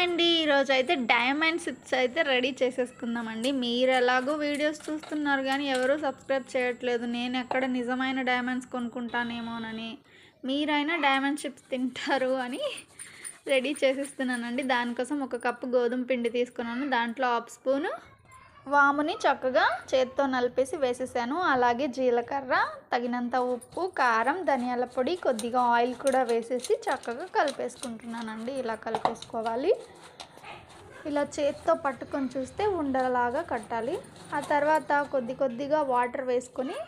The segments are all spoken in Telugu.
హాయ్ అండి. ఈరోజైతే డైమండ్ సిప్స్ అయితే రెడీ చేసేసుకుందామండి. మీరు ఎలాగో వీడియోస్ చూస్తున్నారు కానీ ఎవరూ సబ్స్క్రైబ్ చేయట్లేదు. నేను ఎక్కడ నిజమైన డైమండ్స్ కొనుక్కుంటానేమోనని, మీరైనా డైమండ్ చిప్స్ తింటారు అని రెడీ చేసేస్తున్నానండి. దానికోసం ఒక కప్పు గోధుమ పిండి తీసుకున్నాను. దాంట్లో హాఫ్ స్పూను వాముని చక్కగా చేత్తో నలిపేసి వేసేసాను. అలాగే జీలకర్ర, తగినంత ఉప్పు, కారం, ధనియాల పొడి, కొద్దిగా ఆయిల్ కూడా వేసేసి చక్కగా కలిపేసుకుంటున్నానండి. ఇలా కలిపేసుకోవాలి. ఇలా చేత్తో పట్టుకొని చూస్తే ఉండలాగా కట్టాలి. ఆ తర్వాత కొద్దిగా వాటర్ వేసుకొని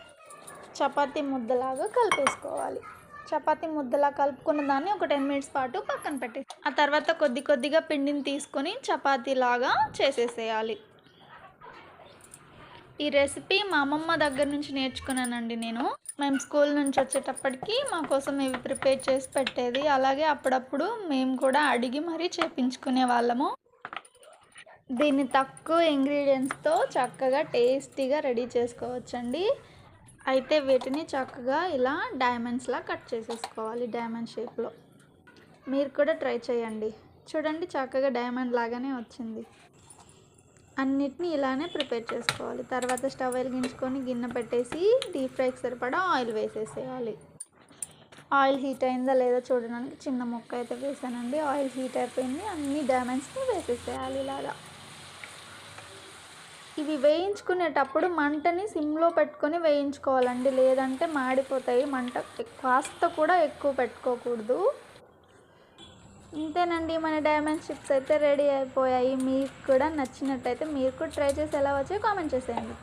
చపాతీ ముద్దలాగా కలిపేసుకోవాలి. చపాతీ ముద్దలా కలుపుకున్న దాన్ని ఒక 10 మినిట్స్ పాటు పక్కన పెట్టేసి ఆ తర్వాత కొద్దిగా పిండిని తీసుకొని చపాతీలాగా చేసేసేయాలి. ఈ రెసిపీ మా అమ్మమ్మ దగ్గర నుంచి నేర్చుకున్నానండి నేను. మేము స్కూల్ నుంచి వచ్చేటప్పటికి మా కోసం ఇవి ప్రిపేర్ చేసి పెట్టేది. అలాగే అప్పుడప్పుడు మేము కూడా అడిగి మరీ చేపించుకునే వాళ్ళము. దీన్ని తక్కువ ఇంగ్రీడియంట్స్తో చక్కగా టేస్టీగా రెడీ చేసుకోవచ్చండి. అయితే వీటిని చక్కగా ఇలా డైమండ్స్లా కట్ చేసేసుకోవాలి, డైమండ్ షేప్లో. మీరు కూడా ట్రై చేయండి. చూడండి, చక్కగా డైమండ్ లాగానే వచ్చింది. అన్నిటినీ ఇలానే ప్రిపేర్ చేసుకోవాలి. తర్వాత స్టవ్ వెలిగించుకొని గిన్నె పెట్టేసి డీప్ ఫ్రైకి సరిపడా ఆయిల్ వేసేసేయాలి. ఆయిల్ హీట్ అయిందా లేదా చూడడానికి చిన్న ముక్క అయితే వేసానండి. ఆయిల్ హీట్ అయిపోయింది. అన్ని డైమండ్స్ని వేసేసేయాలి ఇలాగా. ఇవి వేయించుకునేటప్పుడు మంటని సిమ్లో పెట్టుకొని వేయించుకోవాలండి, లేదంటే మాడిపోతాయి. మంట కాస్త కూడా ఎక్కువ పెట్టుకోకూడదు. ఇంతేనండి, మన డైమండ్ చిప్స్ అయితే రెడీ అయిపోయాయి. మీకు కూడా నచ్చినట్టయితే మీరు కూడా ట్రై చేసి ఎలా వచ్చాయో కామెంట్ చేసేయండి.